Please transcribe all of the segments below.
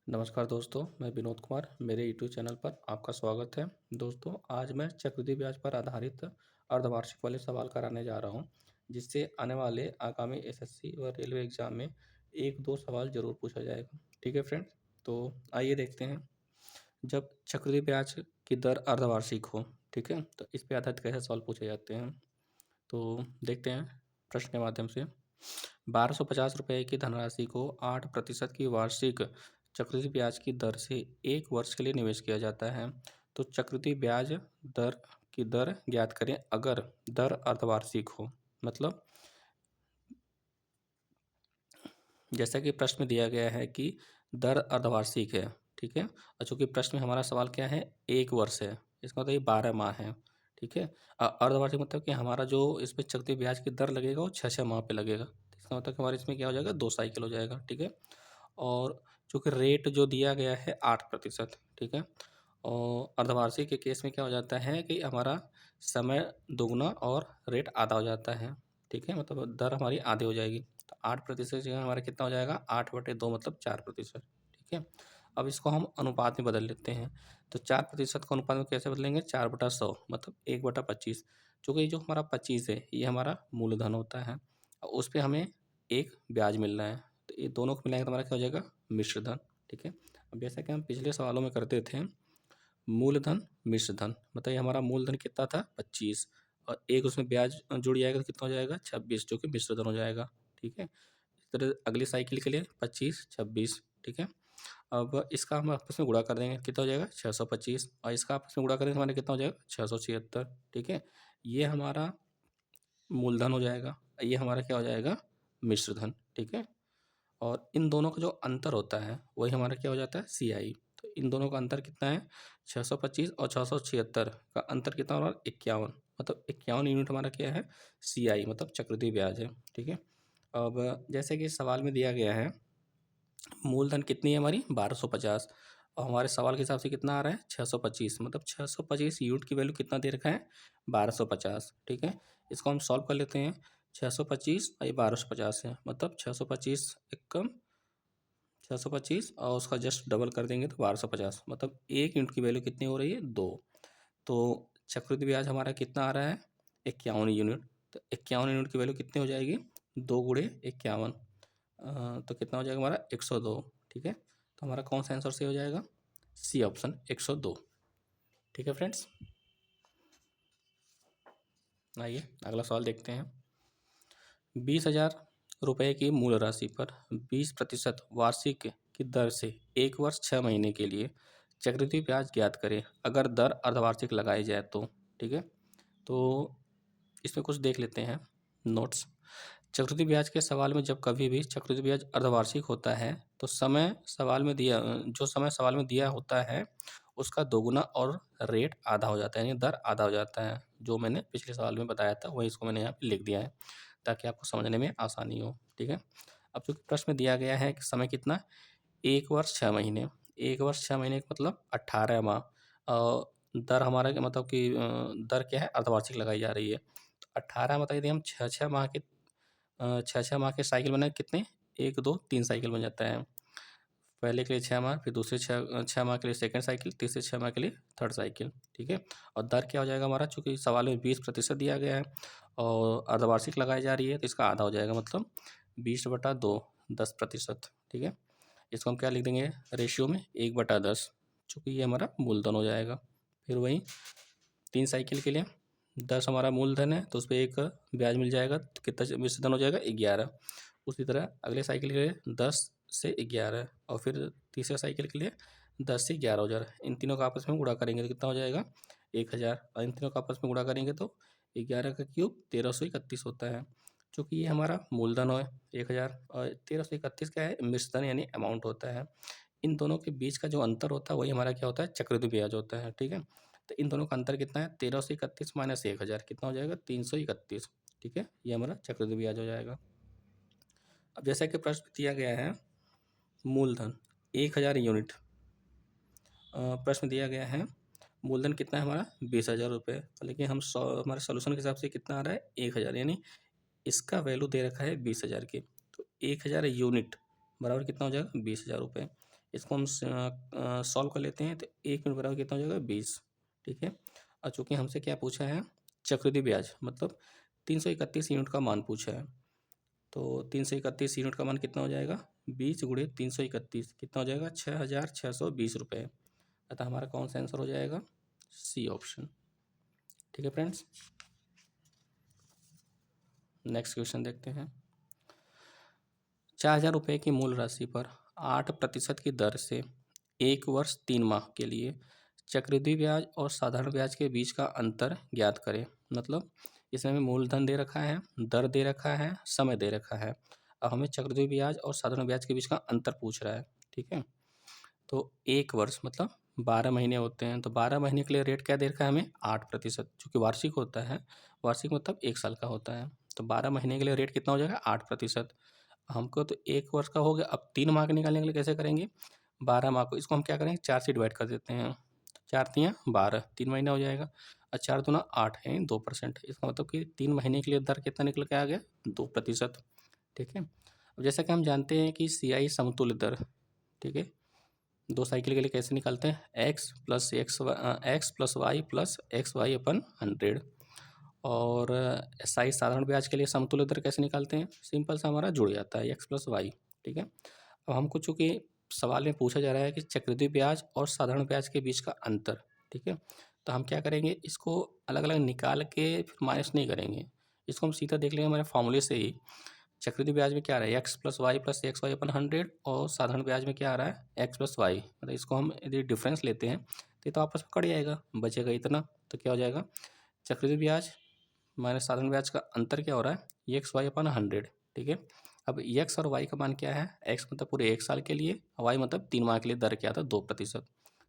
नमस्कार दोस्तों, मैं विनोद कुमार, मेरे यूट्यूब चैनल पर आपका स्वागत है। दोस्तों, आज मैं चक्रवृद्धि ब्याज पर आधारित अर्धवार्षिक वाले सवाल कराने जा रहा हूँ, जिससे आने वाले आगामी एसएससी और रेलवे एग्ज़ाम में 1-2 सवाल ज़रूर पूछा जाएगा। ठीक है फ्रेंड्स? तो आइए देखते हैं, जब चक्रवृद्धि ब्याज की दर अर्धवार्षिक हो, ठीक है? तो इस पे आधारित कैसे सवाल पूछे जाते हैं? तो देखते हैं प्रश्न के माध्यम से। ₹1250 की धनराशि को 8% की वार्षिक चक्रवृद्धि ब्याज की दर से 1 वर्ष के लिए निवेश किया जाता है। तो चक्रवृद्धि ब्याज दर की दर ज्ञात करें अगर दर अर्धवार्षिक हो। मतलब जैसा कि प्रश्न में दिया गया है कि दर अर्धवार्षिक है, ठीक है? और चूँकि प्रश्न में हमारा सवाल क्या है? 1 वर्ष है, इसका मतलब ये 12 माह है, ठीक है? अर्धवार्षिक मतलब कि हमारा जो इसमें चक्रवृद्धि ब्याज की दर लगेगा वो 6-6 माह पे लगेगा। तो इसका मतलब कि हमारे इसमें क्या हो जाएगा? 2 साइकिल हो जाएगा, ठीक है? और चूँकि रेट जो दिया गया है 8%, ठीक है? और अर्धवार्षिक के केस में क्या हो जाता है कि हमारा समय दोगुना और रेट आधा हो जाता है, ठीक है? मतलब दर हमारी आधी हो जाएगी। तो 8% की जगह हमारा कितना हो जाएगा? 8/2 मतलब 4%, ठीक है? अब इसको हम अनुपात में बदल लेते हैं। तो 4% को अनुपात में कैसे बदलेंगे? 4/100 मतलब 1/25। चूँकि ये जो हमारा 25 है, ये हमारा मूलधन होता है और उस पे हमें एक ब्याज मिल रहा है। तो ये दोनों को मिलाएँगे तो हमारा क्या हो जाएगा? मिश्र धन, ठीक है? अब जैसा कि हम पिछले सवालों में करते थे, मूलधन, मिश्र धन, मतलब ये हमारा मूलधन कितना था? 25 और एक उसमें ब्याज जुड़ जाएगा तो कितना हो जाएगा? 26 जो कि मिश्र धन हो जाएगा, ठीक है? इस तरह अगली साइकिल के लिए 25, 26, ठीक है? अब इसका हम आपस में गुणा कर देंगे, कितना हो जाएगा? 625 और इसका आपस में गुणा करेंगे तो हमारा कितना हो जाएगा? 676, ठीक है? ये हमारा मूलधन हो जाएगा, ये हमारा क्या हो जाएगा? मिश्र धन, ठीक है? और इन दोनों का जो अंतर होता है वही हमारा क्या हो जाता है? सीआई। तो इन दोनों का अंतर कितना है? 625 और 676 का अंतर कितना हो रहा है? 51, मतलब 51 यूनिट हमारा क्या है? सीआई मतलब चक्रवृद्धि ब्याज है, ठीक है? अब जैसे कि सवाल में दिया गया है, मूलधन कितनी है हमारी? 1250 और हमारे सवाल के हिसाब से कितना आ रहा है? 625, मतलब 625 यूनिट की वैल्यू कितना दे रखा है? 1250, ठीक है? इसको हम सॉल्व कर लेते हैं। 625 और ये 1250 है, मतलब 625 एकम 625 और उसका जस्ट डबल कर देंगे तो 1250, मतलब 1 यूनिट की वैल्यू कितनी हो रही है? 2। तो चक्रवृद्धि ब्याज हमारा कितना आ रहा है? 51 यूनिट। तो 51 यूनिट की वैल्यू कितनी हो जाएगी? 2 गुणे 51, तो कितना हो जाएगा हमारा? 102, ठीक है? तो हमारा कौन सा आंसर सही हो जाएगा? सी ऑप्शन 102, ठीक है फ्रेंड्स? आइए अगला सवाल देखते हैं। 20,000 रुपये की मूल राशि पर 20% वार्षिक की दर से 1 वर्ष 6 महीने के लिए चक्रवृद्धि ब्याज ज्ञात करें अगर दर अर्धवार्षिक लगाई जाए तो, ठीक है? तो इसमें कुछ देख लेते हैं नोट्स। चक्रवृद्धि ब्याज के सवाल में जब कभी भी चक्रवृद्धि ब्याज अर्धवार्षिक होता है तो समय सवाल में दिया होता है उसका दोगुना और रेट आधा हो जाता है, यानी दर आधा हो जाता है। जो मैंने पिछले सवाल में बताया था वही इसको मैंने यहाँ पे लिख दिया है ताकि आपको समझने में आसानी हो, ठीक है? अब चूँकि प्रश्न में दिया गया है कि समय कितना? 1 वर्ष 6 महीने। 1 वर्ष 6 महीने का मतलब 18 माह। दर हमारा क्या मतलब कि दर क्या है? अर्धवार्षिक लगाई जा रही है। तो 18 मतलब यदि हम 6-6 माह के 6-6 माह के साइकिल बनाए कितने? 1, 2, 3 साइकिल बन जाता है। पहले के लिए 6 माह, फिर दूसरे 6 माह के लिए सेकंड साइकिल, तीसरे 6 माह के लिए थर्ड साइकिल, ठीक है? और दर क्या हो जाएगा हमारा? चूँकि सवाल में 20% दिया गया है और अर्धवार्षिक लगाई जा रही है तो इसका आधा हो जाएगा, मतलब 20/2, 10%, ठीक है? इसको हम क्या लिख देंगे रेशियो में? 1/10, चूँकि ये हमारा मूलधन हो जाएगा। फिर वहीं 3 साइकिल के लिए 10 हमारा मूलधन है तो उसपे 1 ब्याज मिल जाएगा तो कितना मिश्रधन हो जाएगा? 11। उसी तरह अगले साइकिल के लिए 10 से 11 और फिर तीसरे साइकिल के लिए 10 से 11,000। इन तीनों का आपस में गुणा करेंगे तो कितना हो जाएगा? 1000 और इन तीनों का आपस में गुणा करेंगे तो 11 का क्यूब 1331 होता है। चूँकि ये हमारा मूलधन है 1000 और 1331 क्या है? मिश्रधन यानी अमाउंट होता है। इन दोनों के बीच का जो अंतर होता है वही हमारा क्या होता है? चक्रवृद्धि ब्याज होता है, ठीक है? तो इन दोनों का अंतर कितना है? 1331 माइनस 1000 कितना हो जाएगा? 331, ठीक है? ये हमारा चक्रवृद्धि ब्याज हो जाएगा। अब जैसा कि प्रश्न दिया गया है, मूलधन 1000 यूनिट, प्रश्न दिया गया है मूलधन कितना है हमारा? 20,000 रुपये, लेकिन हमारे सोल्यूशन के हिसाब से कितना आ रहा है? 1000, यानी इसका वैल्यू दे रखा है 20,000 की। तो 1000 यूनिट बराबर कितना हो जाएगा? 20,000 रुपये। इसको हम सॉल्व कर लेते हैं तो 1 यूनिट बराबर कितना हो जाएगा 20, ठीक है। और चूँकि हमसे क्या पूछा है चक्रवृद्धि ब्याज मतलब 331 यूनिट का मान पूछा है, तो 331 यूनिट का मान कितना हो जाएगा 20 गुणे 331 कितना हो जाएगा 6,620 रुपये। अतः हमारा कौन सा आंसर हो जाएगा सी ऑप्शन, ठीक है फ्रेंड्स। नेक्स्ट क्वेश्चन देखते हैं। 4,000 रुपये की मूल राशि पर 8% की दर से 1 वर्ष 3 माह के लिए चक्रवृद्धि ब्याज और साधारण ब्याज के बीच का अंतर ज्ञात करें। मतलब इसमें हमें मूलधन दे रखा है, दर दे रखा है, समय दे रखा है। अब हमें चक्रवृद्धि ब्याज और साधारण ब्याज के बीच का अंतर पूछ रहा है, ठीक है। तो 1 वर्ष मतलब 12 महीने होते हैं, तो 12 महीने के लिए रेट क्या दे रखा है हमें 8%, चूँकि वार्षिक होता है, वार्षिक मतलब 1 साल का होता है। तो 12 महीने के लिए रेट कितना हो जाएगा 8%। हमको तो 1 वर्ष का हो गया, अब 3 माह के निकालने के लिए कैसे करेंगे 12 माह को, इसको हम क्या करेंगे 4 से डिवाइड कर देते हैं, 4 तियाँ 12, 3 महीना हो जाएगा और 4 दूना 8 है 2%। इसका मतलब कि 3 महीने के लिए दर कितना निकल के आ गया 2%, ठीक है। अब जैसा कि हम जानते हैं कि CI समतुल्य दर, ठीक है, 2 साइकिल के लिए कैसे निकालते हैं x plus y plus x y अपन 100। और SI साधारण ब्याज के लिए समतुल्य दर कैसे निकालते हैं, सिंपल सा हमारा जुड़ जाता है x प्लस वाई, ठीक है। अब हमको चूँकि सवाल में पूछा जा रहा है कि चक्रवृद्धि ब्याज और साधारण ब्याज के बीच का अंतर, ठीक है, तो हम क्या करेंगे इसको अलग अलग निकाल के फिर माइनस नहीं करेंगे, इसको हम सीधा देख लेंगे हमारे फॉर्मूले से ही। चक्रवृद्धि ब्याज में क्या आ रहा है x plus y plus x y अपन 100 और साधारण ब्याज में क्या आ रहा है x प्लस वाई, मतलब इसको हम यदि डिफरेंस लेते हैं तो आपस में कट जाएगा, बचेगा इतना, तो क्या हो जाएगा चक्रवृद्धि ब्याज माइनस साधारण ब्याज का अंतर क्या हो रहा है एक्स वाई अपन 100, ठीक है। अब एक्स और वाई का मान क्या है, एक्स मतलब पूरे 1 साल के लिए, वाई मतलब 3 माह के लिए, दर क्या था 2%।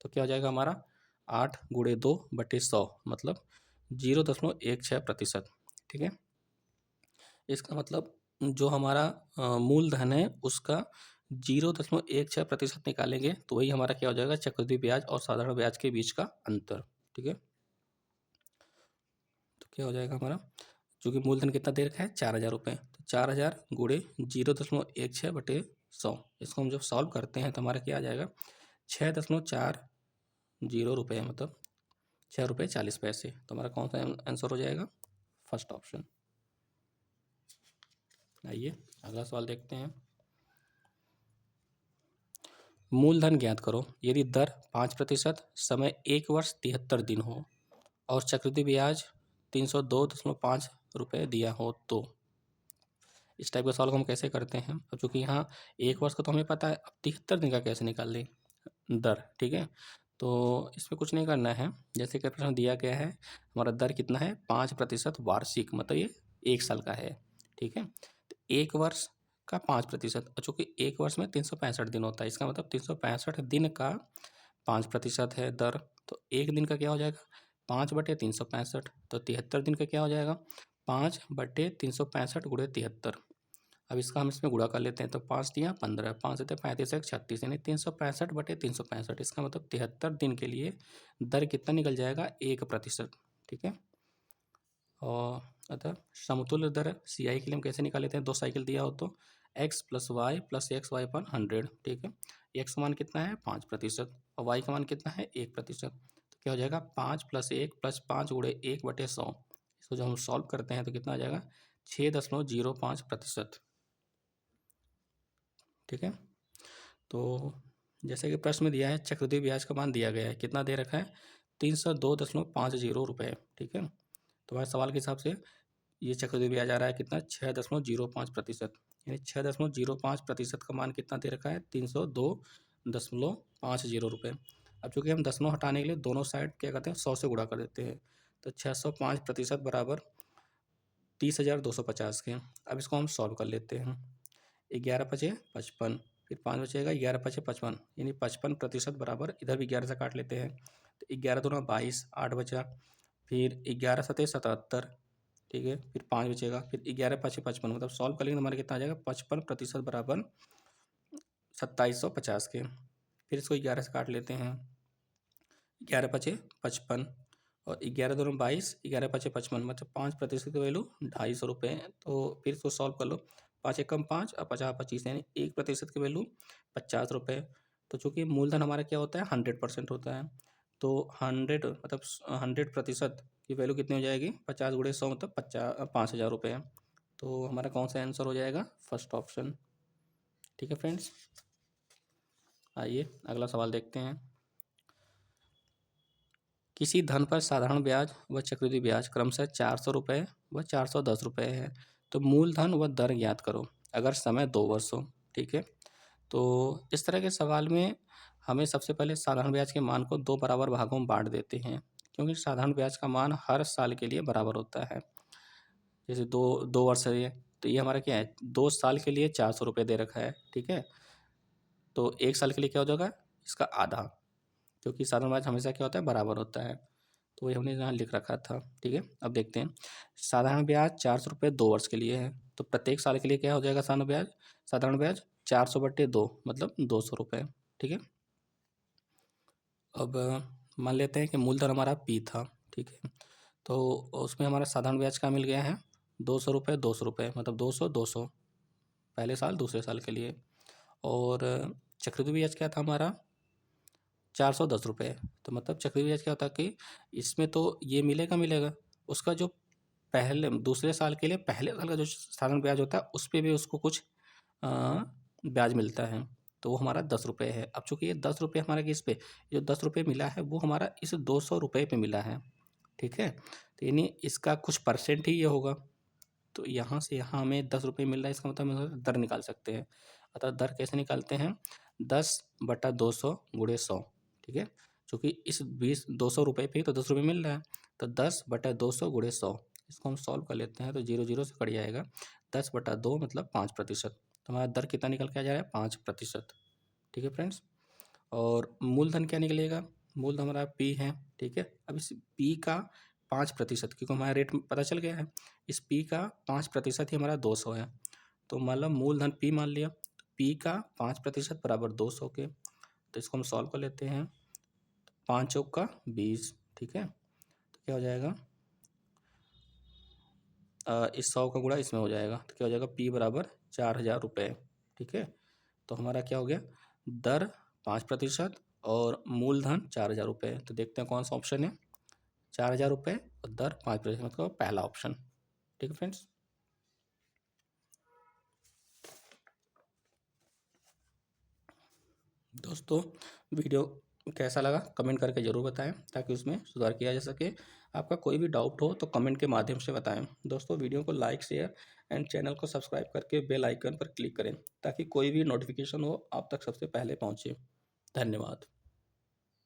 तो क्या हो जाएगा हमारा 8 गुणे 2/100 मतलब 0.16%, ठीक है। इसका मतलब जो हमारा मूलधन है उसका 0.16% निकालेंगे तो वही हमारा क्या हो जाएगा चक्रवृद्धि ब्याज और साधारण ब्याज के बीच का अंतर, ठीक है। तो क्या हो जाएगा हमारा, चूँकि मूलधन कितना दे रखा है 4,000 रुपये, तो 4,000 गुणे 0.16/100, इसको हम जब सॉल्व करते हैं तो हमारा क्या आ जाएगा 6.40 रुपये, मतलब 6 रुपये 40 पैसे। तो हमारा कौन सा आंसर हो जाएगा फर्स्ट ऑप्शन। आइए अगला सवाल देखते हैं। मूलधन ज्ञात करो यदि दर 5%, समय 1 वर्ष 73 दिन हो और चक्रवृद्धि ब्याज 302.5 रुपये दिया हो तो। इस टाइप का सवाल को हम कैसे करते हैं, अब चूँकि यहाँ 1 वर्ष का तो हमें पता है, अब 73 दिन का कैसे निकाल लें दर, ठीक है। तो इसमें कुछ नहीं करना है, जैसे कि प्रश्न दिया गया है हमारा दर कितना है 5% वार्षिक, मतलब ये 1 साल का है, ठीक है। तो 1 वर्ष का 5%, और चूँकि 1 वर्ष में 365 दिन होता है, इसका मतलब 365 दिन का 5% है दर, तो 1 दिन का क्या हो जाएगा 5/365, तो 73 दिन का क्या हो जाएगा 5/365 गुणे 73। अब इसका हम इसमें गुणा कर लेते हैं, तो 5 तियाँ 15, 5 होते 35 एक 36, यानी 365/365, इसका मतलब 73 दिन के लिए दर कितना निकल जाएगा 1%, ठीक है। और अतः समतुल्य दर CI के लिए हम कैसे निकाल लेते हैं, 2 साइकिल दिया हो तो x plus y plus x y पर 100, ठीक है। x का मान कितना है 5% और y का मान कितना है 1%, तो क्या हो जाएगा 5 + 1 + 5 गुणे 1/100। इसको जब हम सॉल्व करते हैं तो कितना आ जाएगा 6.05%, ठीक है। तो जैसे कि प्रश्न में दिया है चक्रवृद्धि ब्याज का मान दिया गया है, कितना दे रखा है 302.50 रुपये, ठीक है। तो हमारे सवाल के हिसाब से ये चक्रवृद्धि ब्याज आ रहा है कितना 6.05%, यानी 6.05% का मान कितना दे रखा है 302.50 रुपये। अब चूँकि हम दशमलव हटाने के लिए दोनों साइड क्या करते हैं 100 से गुणा कर देते हैं, तो 605% बराबर 30,250 के। अब इसको हम सॉल्व कर लेते हैं, 11 पचे 55, फिर 5 बचेगा 11 पचे 55, यानी 55% बराबर, इधर भी 11 से काट लेते हैं, तो 11 दूना 22, 8 बचा, फिर 11 सते 77, ठीक है, फिर 5 बचेगा, फिर 11 पचे 55, मतलब सॉल्व करेंगे तो हमारा कितना आ जाएगा 55% बराबर 2750 के। फिर इसको 11 से काट लेते हैं, 11 पचे 55 और 11 दूना 22, 11 पचे 55, मतलब 5% की वैल्यू 250 रुपये। तो फिर इसको सॉल्व कर लो, 5 एकम 5 और 50 25, यानी 1% की वैल्यू 50 रुपये। तो चूँकि मूलधन हमारा क्या होता है 100% होता है, तो 100 मतलब 100% की वैल्यू कितनी हो जाएगी 50 गुणे 100 मतलब 5,000 रुपये। तो हमारा कौन सा आंसर हो जाएगा फर्स्ट ऑप्शन। ठीक है फ्रेंड्स, आइए अगला सवाल देखते हैं। किसी धन पर साधारण ब्याज व चक्रवृद्धि ब्याज क्रमशः 400 रुपये व 410 रुपये है, तो मूलधन व दर ज्ञात करो अगर समय 2 वर्ष हो। ठीक है, तो इस तरह के सवाल में हमें सबसे पहले साधारण ब्याज के मान को 2 बराबर भागों में बांट देते हैं, क्योंकि साधारण ब्याज का मान हर साल के लिए बराबर होता है। जैसे दो दो वर्ष है ये, तो ये हमारा क्या है 2 साल के लिए 400 रुपये दे रखा है। ठीक है, तो 1 साल के लिए क्या हो जाएगा इसका आधा, क्योंकि साधारण ब्याज हमेशा क्या होता है बराबर होता है। तो वही हमने यहाँ लिख रखा था। ठीक है, अब देखते हैं। साधारण ब्याज 400 रुपये 2 वर्ष के लिए है, तो प्रत्येक साल के लिए क्या हो जाएगा साधारण ब्याज 400/2 मतलब 200 रुपये। ठीक है, अब मान लेते हैं कि मूलधन हमारा पी था। ठीक है, तो उसमें हमारा साधारण ब्याज का मिल गया है 200 रुपये मतलब 200 पहले साल दूसरे साल के लिए। और चक्रवृद्धि ब्याज क्या था हमारा 410 रुपये। तो मतलब चक्रवृद्धि ब्याज क्या होता है कि इसमें तो ये मिलेगा उसका जो पहले दूसरे साल के लिए पहले साल का जो साधारण ब्याज होता है उस पर भी उसको कुछ ब्याज मिलता है, तो वो हमारा 10 रुपये है। अब चूँकि ये 10 रुपये हमारा किस पे जो 10 रुपये मिला है वो हमारा इस 200 रुपये पे मिला है। ठीक है, तो यानी इसका कुछ परसेंट ही ये होगा। तो यहाँ से यहाँ हमें 10 रुपये मिल रहा है, इसका मतलब हम दर निकाल सकते हैं। अतः दर कैसे निकालते हैं 10/200 गुणे 100। ठीक है, चूँकि इस 200 रुपये पे ही तो 10 रुपये मिल रहा है, तो 10/200 गुणे 100 इसको हम सॉल्व कर लेते हैं तो 0 0 से कट जाएगा। 10/2 मतलब 5%। तो हमारा दर कितना निकल के आ जा रहा है 5%। ठीक है फ्रेंड्स, और मूलधन क्या निकलेगा मूलधन हमारा पी है। ठीक है, अब इस पी का 5% क्योंकि हमारा रेट पता चल गया है, इस पी का 5% ही हमारा 200 है। तो मान लो मूलधन पी मान लिया, तो पी का 5% बराबर 200 के, तो इसको हम सॉल्व कर लेते हैं। 5 चौक का 20। ठीक है, तो क्या हो जाएगा इस 100 का गुणा इसमें हो जाएगा, तो क्या हो जाएगा पी बराबर 4,000 रुपये। ठीक है, तो हमारा क्या हो गया दर 5% और मूलधन 4,000 रुपये। तो देखते हैं कौन सा ऑप्शन है 4,000 रुपये और दर 5% मतलब पहला ऑप्शन। ठीक है फ्रेंड्स, दोस्तों वीडियो कैसा लगा कमेंट करके ज़रूर बताएं ताकि उसमें सुधार किया जा सके। आपका कोई भी डाउट हो तो कमेंट के माध्यम से बताएं। दोस्तों वीडियो को लाइक शेयर एंड चैनल को सब्सक्राइब करके बेल आइकन पर क्लिक करें ताकि कोई भी नोटिफिकेशन हो आप तक सबसे पहले पहुंचे। धन्यवाद।